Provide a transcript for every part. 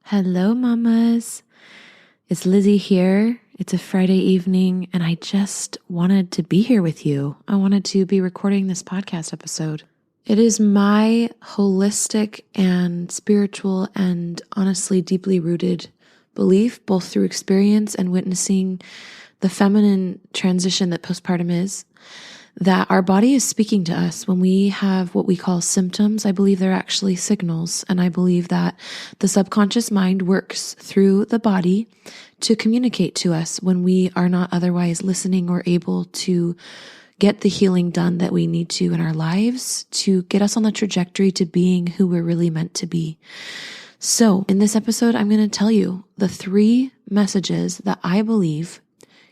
Hello, mamas. It's Lizzie here. It's a Friday evening, and I just wanted to be here with you. I wanted to be recording this podcast episode. It is my holistic and spiritual and honestly deeply rooted belief, both through experience and witnessing the feminine transition that postpartum is, that our body is speaking to us when we have what we call symptoms. I believe they're actually signals. And I believe that the subconscious mind works through the body to communicate to us when we are not otherwise listening or able to get the healing done that we need to in our lives to get us on the trajectory to being who we're really meant to be. So in this episode, I'm going to tell you the 3 messages that I believe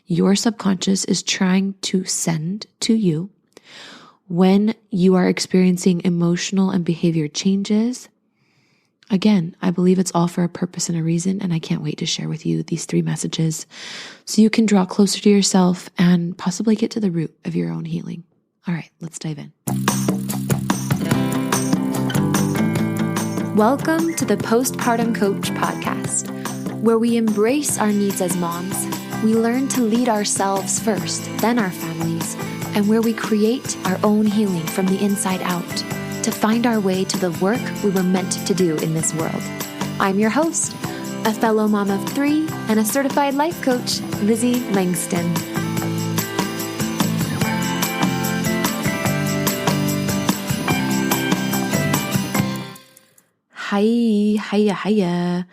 your subconscious is trying to send to you when you are experiencing emotional and behavior changes. Again, I believe it's all for a purpose and a reason, and I can't wait to share with you these 3 messages so you can draw closer to yourself and possibly get to the root of your own healing. All right, let's dive in. Welcome to the Postpartum Coach podcast, where we embrace our needs as moms. We learn to lead ourselves first, then our families, and where we create our own healing from the inside out to find our way to the work we were meant to do in this world. I'm your host, a fellow mom of 3 and a certified life coach, Lizzie Langston. Hiya.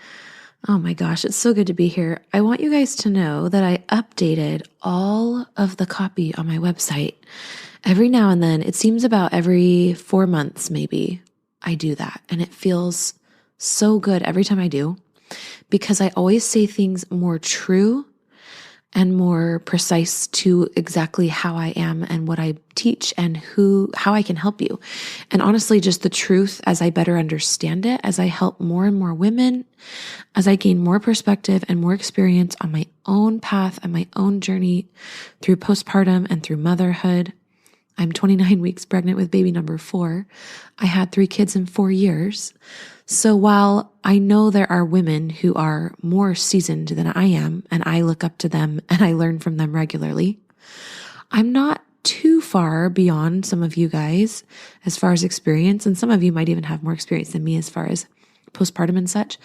Oh my gosh, it's so good to be here. I want you guys to know that I updated all of the copy on my website. Every now and then, it seems about every 4 months maybe, I do that. And it feels so good every time I do because I always say things more true and more precise to exactly how I am and what I teach and how I can help you. And honestly, just the truth as I better understand it, as I help more and more women, as I gain more perspective and more experience on my own path and my own journey through postpartum and through motherhood. I'm 29 weeks pregnant with baby number 4. I had 3 kids in 4 years. So while I know there are women who are more seasoned than I am, and I look up to them and I learn from them regularly, I'm not too far beyond some of you guys as far as experience, and some of you might even have more experience than me as far as postpartum and such,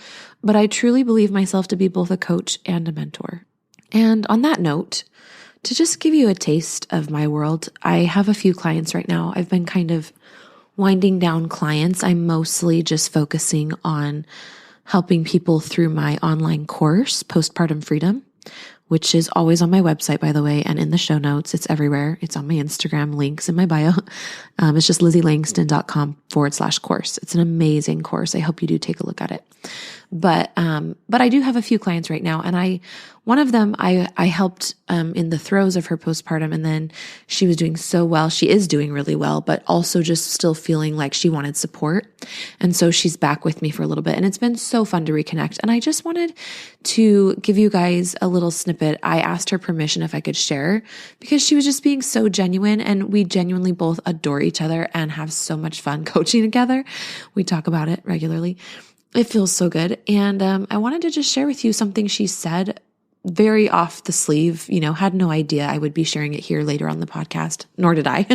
but I truly believe myself to be both a coach and a mentor. And on that note, to just give you a taste of my world, I have a few clients right now. I've been kind of winding down clients. I'm mostly just focusing on helping people through my online course, Postpartum Freedom, which is always on my website, by the way, and in the show notes. It's everywhere. It's on my Instagram, links in my bio. It's just LizzieLangston.com/course. It's an amazing course. I hope you do take a look at it. But I do have a few clients right now, and one of them I helped in the throes of her postpartum, and then she was doing so well. She is doing really well, but also just still feeling like she wanted support. And so she's back with me for a little bit, and it's been so fun to reconnect. And I just wanted to give you guys a little snippet. I asked her permission if I could share because she was just being so genuine, and we genuinely both adore each other and have so much fun coaching together. We talk about it regularly. It feels so good. And I wanted to just share with you something she said very off the sleeve, had no idea I would be sharing it here later on the podcast, nor did I.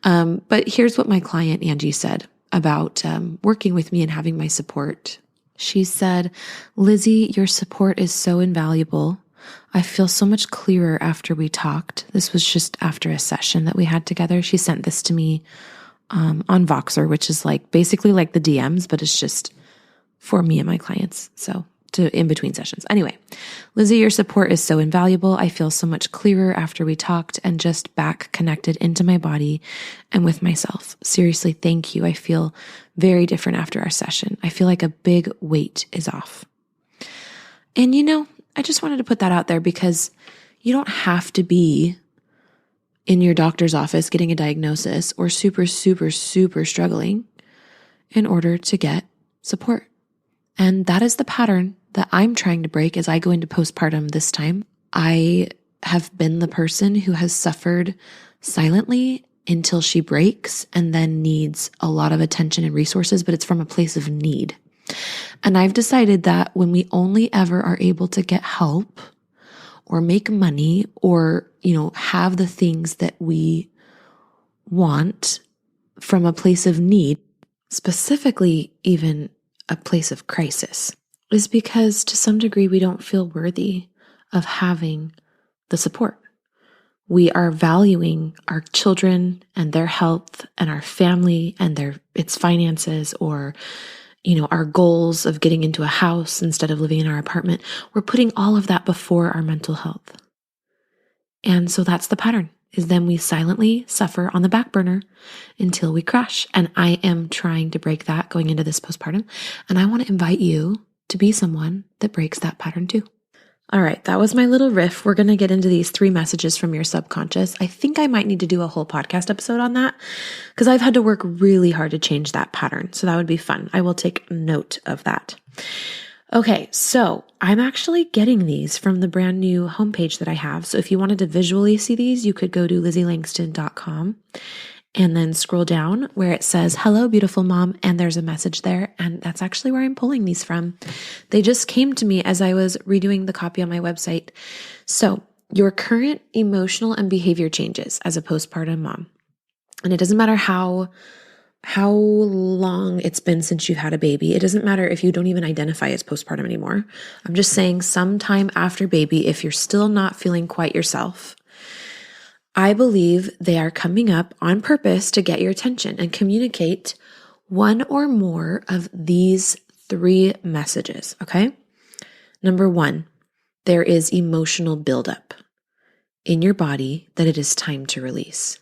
But here's what my client Angie said about working with me and having my support. She said, "Lizzie, your support is so invaluable. I feel so much clearer after we talked." This was just after a session that we had together. She sent this to me on Voxer, which is basically like the DMs, but it's just for me and my clients. So to in between sessions. Anyway, "Lizzie, your support is so invaluable. I feel so much clearer after we talked and just back connected into my body and with myself. Seriously, thank you. I feel very different after our session. I feel like a big weight is off." And I just wanted to put that out there because you don't have to be in your doctor's office getting a diagnosis or super, super, super struggling in order to get support. And that is the pattern that I'm trying to break as I go into postpartum this time. I have been the person who has suffered silently until she breaks and then needs a lot of attention and resources, but it's from a place of need. And I've decided that when we only ever are able to get help or make money or, have the things that we want from a place of need, specifically even a place of crisis, is because to some degree we don't feel worthy of having the support. We are valuing our children and their health and our family and its finances, or our goals of getting into a house instead of living in our apartment. We're putting all of that before our mental health. And so that's the pattern, is then we silently suffer on the back burner until we crash. And I am trying to break that going into this postpartum. And I want to invite you to be someone that breaks that pattern too. All right, that was my little riff. We're going to get into these 3 messages from your subconscious. I think I might need to do a whole podcast episode on that because I've had to work really hard to change that pattern. So that would be fun. I will take note of that. Okay, so I'm actually getting these from the brand new homepage that I have. So if you wanted to visually see these, you could go to LizzieLangston.com and then scroll down where it says, "Hello, beautiful mom," and there's a message there. And that's actually where I'm pulling these from. They just came to me as I was redoing the copy on my website. So your current emotional and behavior changes as a postpartum mom. And it doesn't matter how long it's been since you've had a baby. It doesn't matter if you don't even identify as postpartum anymore. I'm just saying sometime after baby, if you're still not feeling quite yourself, I believe they are coming up on purpose to get your attention and communicate one or more of these 3 messages, okay? Number 1, there is emotional buildup in your body that it is time to release.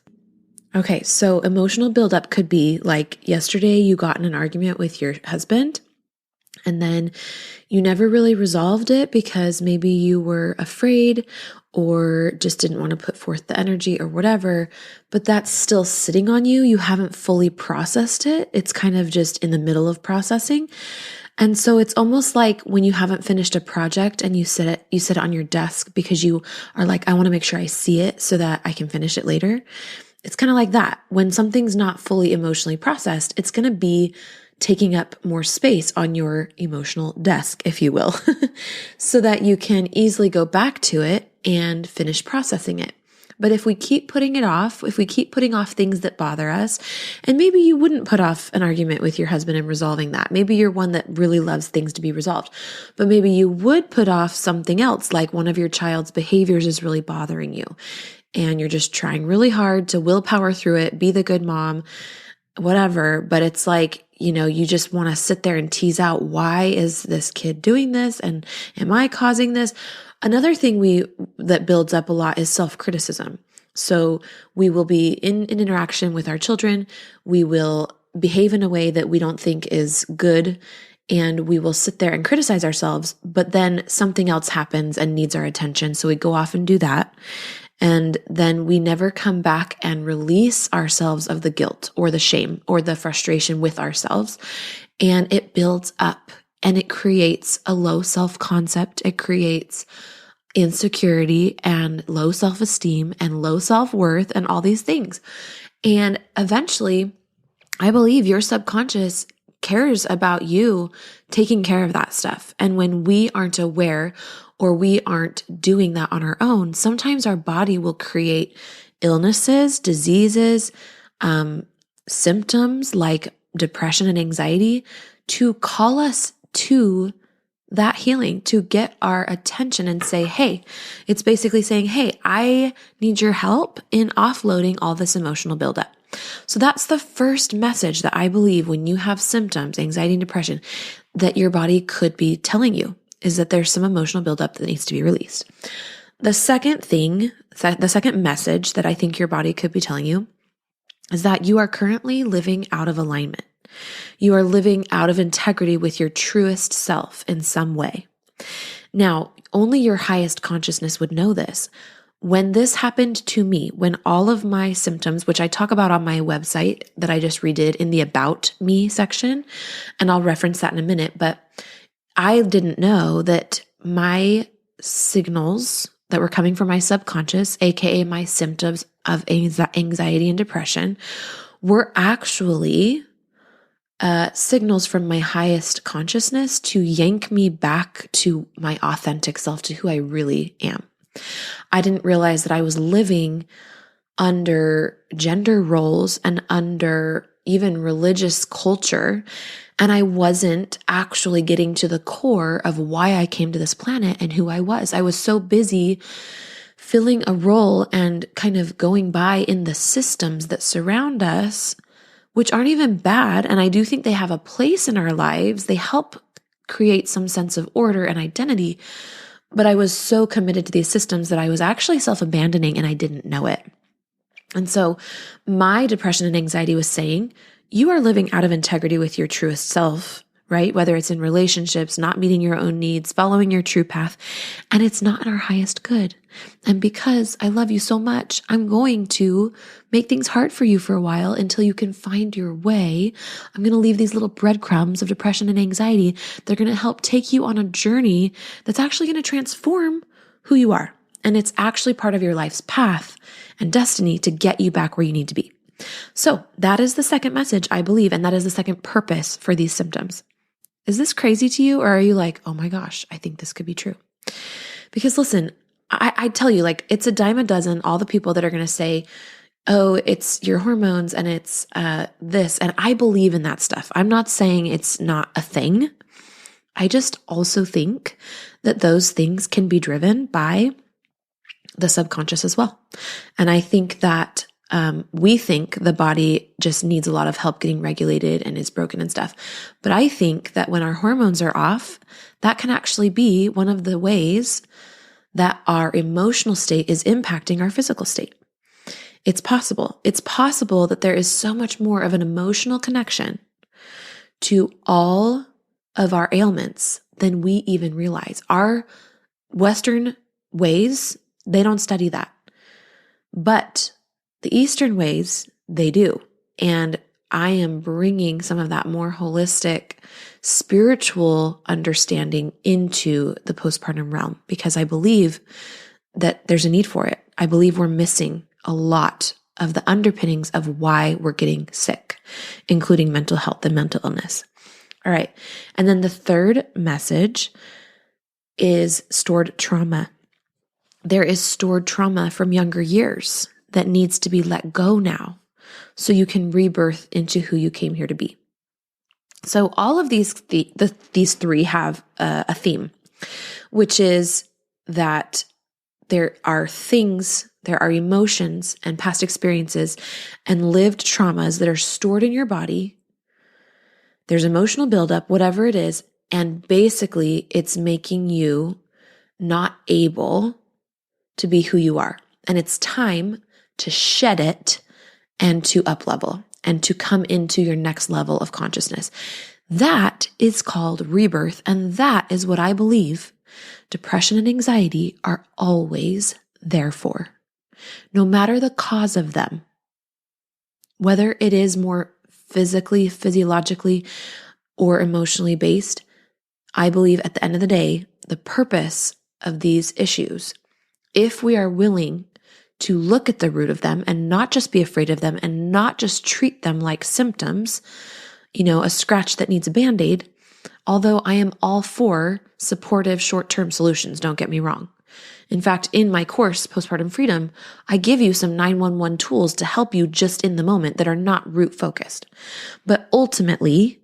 Okay, so emotional buildup could be like yesterday you got in an argument with your husband and then you never really resolved it because maybe you were afraid or just didn't want to put forth the energy or whatever, but that's still sitting on you. You haven't fully processed it. It's kind of just in the middle of processing. And so it's almost like when you haven't finished a project and you sit it on your desk because you are like, I want to make sure I see it so that I can finish it later. It's kind of like that. When something's not fully emotionally processed, it's going to be taking up more space on your emotional desk, if you will, so that you can easily go back to it and finish processing it. But if we keep putting it off, if we keep putting off things that bother us, and maybe you wouldn't put off an argument with your husband and resolving that. Maybe you're one that really loves things to be resolved, but maybe you would put off something else, like one of your child's behaviors is really bothering you. And you're just trying really hard to willpower through it, be the good mom, whatever. But it's like, you just want to sit there and tease out, why is this kid doing this? And am I causing this? Another thing that builds up a lot is self-criticism. So we will be in an interaction with our children. We will behave in a way that we don't think is good. And we will sit there and criticize ourselves, but then something else happens and needs our attention. So we go off and do that. And then we never come back and release ourselves of the guilt or the shame or the frustration with ourselves. And it builds up and it creates a low self-concept. It creates insecurity and low self-esteem and low self-worth and all these things. And eventually, I believe your subconscious cares about you taking care of that stuff. And when we aren't aware or we aren't doing that on our own, sometimes our body will create illnesses, diseases, symptoms like depression and anxiety to call us to that healing, to get our attention and say, hey, it's basically saying, hey, I need your help in offloading all this emotional buildup. So that's the first message that I believe when you have symptoms, anxiety and depression, that your body could be telling you is that there's some emotional buildup that needs to be released. The second message that I think your body could be telling you is that you are currently living out of alignment. You are living out of integrity with your truest self in some way. Now, only your highest consciousness would know this. When this happened to me, when all of my symptoms, which I talk about on my website that I just redid in the About Me section, and I'll reference that in a minute, but I didn't know that my signals that were coming from my subconscious, aka my symptoms of anxiety and depression, were actually signals from my highest consciousness to yank me back to my authentic self, to who I really am. I didn't realize that I was living under gender roles and under even religious culture, and I wasn't actually getting to the core of why I came to this planet and who I was. I was so busy filling a role and kind of going by in the systems that surround us, which aren't even bad. And I do think they have a place in our lives. They help create some sense of order and identity. But I was so committed to these systems that I was actually self-abandoning and I didn't know it. And so my depression and anxiety was saying, you are living out of integrity with your truest self, right? Whether it's in relationships, not meeting your own needs, following your true path, and it's not in our highest good. And because I love you so much, I'm going to make things hard for you for a while until you can find your way. I'm going to leave these little breadcrumbs of depression and anxiety. They're going to help take you on a journey that's actually going to transform who you are. And it's actually part of your life's path and destiny to get you back where you need to be. So that is the second message, I believe, and that is the second purpose for these symptoms. Is this crazy to you, or are you like, oh my gosh, I think this could be true? Because listen, I tell you, like, it's a dime a dozen, all the people that are going to say, oh, it's your hormones and it's this. And I believe in that stuff. I'm not saying it's not a thing. I just also think that those things can be driven by the subconscious as well. And I think that we think the body just needs a lot of help getting regulated and is broken and stuff. But I think that when our hormones are off, that can actually be one of the ways that our emotional state is impacting our physical state. It's possible. It's possible that there is so much more of an emotional connection to all of our ailments than we even realize. Our Western ways, they don't study that. But the Eastern ways, they do. And I am bringing some of that more holistic, spiritual understanding into the postpartum realm because I believe that there's a need for it. I believe we're missing a lot of the underpinnings of why we're getting sick, including mental health and mental illness. All right. And then the third message is stored trauma. There is stored trauma from younger years that needs to be let go now so you can rebirth into who you came here to be. So all of these three have a theme, which is that there are things, there are emotions and past experiences and lived traumas that are stored in your body. There's emotional buildup, whatever it is, and basically it's making you not able to be who you are. And it's time to shed it and to up-level and to come into your next level of consciousness. That is called rebirth. And that is what I believe depression and anxiety are always there for, no matter the cause of them. Whether it is more physically, physiologically, or emotionally based, I believe at the end of the day, the purpose of these issues, if we are willing to look at the root of them and not just be afraid of them and not just treat them like symptoms, a scratch that needs a Band-Aid, although I am all for supportive short-term solutions, don't get me wrong. In fact, in my course, Postpartum Freedom, I give you some 911 tools to help you just in the moment that are not root focused. But ultimately,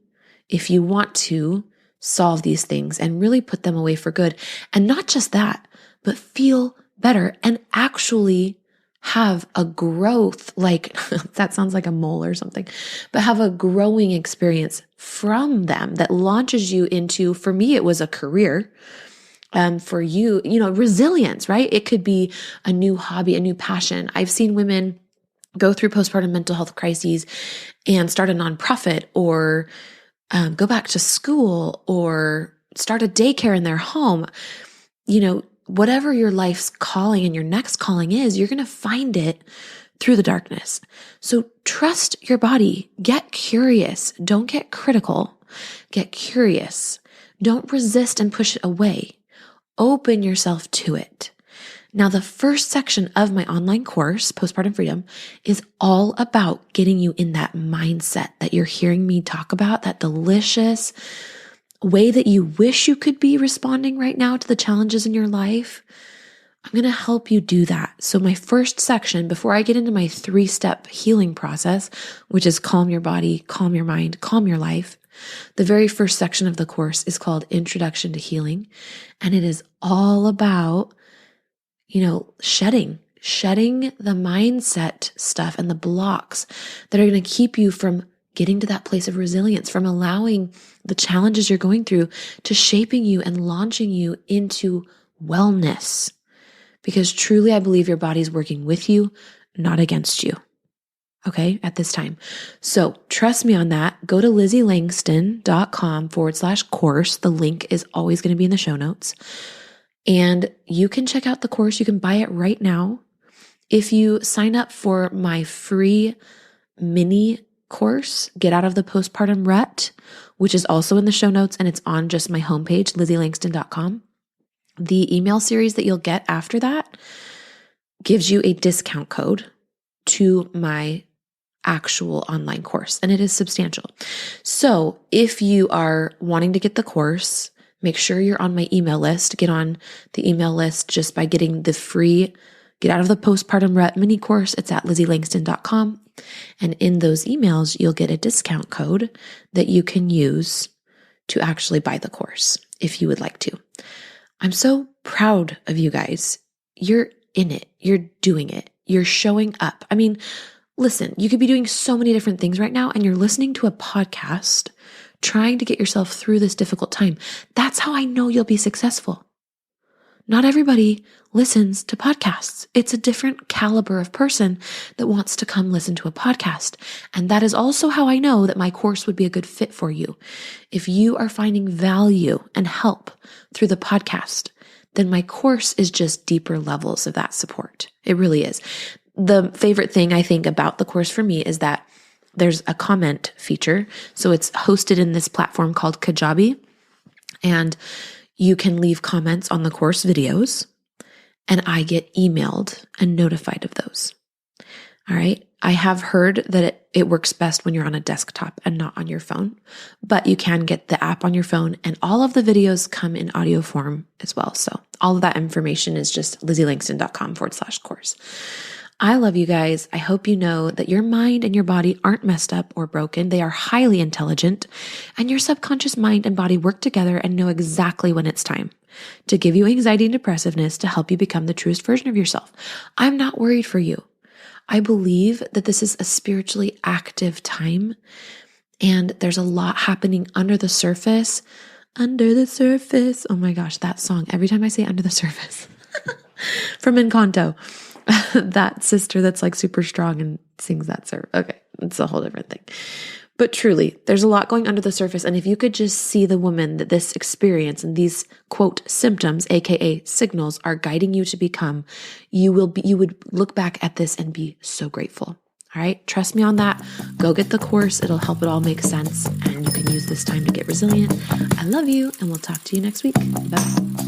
if you want to solve these things and really put them away for good, and not just that, but feel better and actually have a growth, like that sounds like a mole or something, but have a growing experience from them that launches you into, for me, it was a career. For you, resilience, right? It could be a new hobby, a new passion. I've seen women go through postpartum mental health crises and start a nonprofit or go back to school or start a daycare in their home. Whatever your life's calling and your next calling is, you're going to find it through the darkness. So trust your body. Get curious. Don't get critical. Get curious. Don't resist and push it away. Open yourself to it. Now, the first section of my online course, Postpartum Freedom, is all about getting you in that mindset that you're hearing me talk about, that delicious way that you wish you could be responding right now to the challenges in your life. I'm going to help you do that. So my first section, before I get into my 3-step healing process, which is calm your body, calm your mind, calm your life, the very first section of the course is called Introduction to Healing. And it is all about, shedding the mindset stuff and the blocks that are going to keep you from getting to that place of resilience, from allowing the challenges you're going through to shaping you and launching you into wellness. Because truly, I believe your body's working with you, not against you. Okay, at this time. So trust me on that. Go to LizzieLangston.com/course. The link is always going to be in the show notes. And you can check out the course. You can buy it right now. If you sign up for my free mini course, Get Out of the Postpartum Rut, which is also in the show notes and it's on just my homepage, LizzieLangston.com. The email series that you'll get after that gives you a discount code to my actual online course, and it is substantial. So if you are wanting to get the course, make sure you're on my email list. Get on the email list just by getting the free Get Out of the Postpartum Rut mini course. It's at LizzieLangston.com. And in those emails, you'll get a discount code that you can use to actually buy the course if you would like to. I'm so proud of you guys. You're in it. You're doing it. You're showing up. I mean, listen, you could be doing so many different things right now, and you're listening to a podcast trying to get yourself through this difficult time. That's how I know you'll be successful. Not everybody listens to podcasts. It's a different caliber of person that wants to come listen to a podcast. And that is also how I know that my course would be a good fit for you. If you are finding value and help through the podcast, then my course is just deeper levels of that support. It really is. The favorite thing I think about the course for me is that there's a comment feature. So it's hosted in this platform called Kajabi, and you can leave comments on the course videos, and I get emailed and notified of those. All right. I have heard that it works best when you're on a desktop and not on your phone, but you can get the app on your phone, and all of the videos come in audio form as well. So all of that information is just LizzieLangston.com/course. I love you guys. I hope you know that your mind and your body aren't messed up or broken. They are highly intelligent, and your subconscious mind and body work together and know exactly when it's time to give you anxiety and depressiveness to help you become the truest version of yourself. I'm not worried for you. I believe that this is a spiritually active time, and there's a lot happening under the surface. Under the surface. Oh my gosh, that song. Every time I say under the surface from Encanto. That sister that's like super strong and sings that surf. Okay, it's a whole different thing. But truly, there's a lot going under the surface. And if you could just see the woman that this experience and these quote symptoms, AKA signals, are guiding you to become, you would look back at this and be so grateful. All right, trust me on that. Go get the course. It'll help it all make sense. And you can use this time to get resilient. I love you, and we'll talk to you next week. Bye.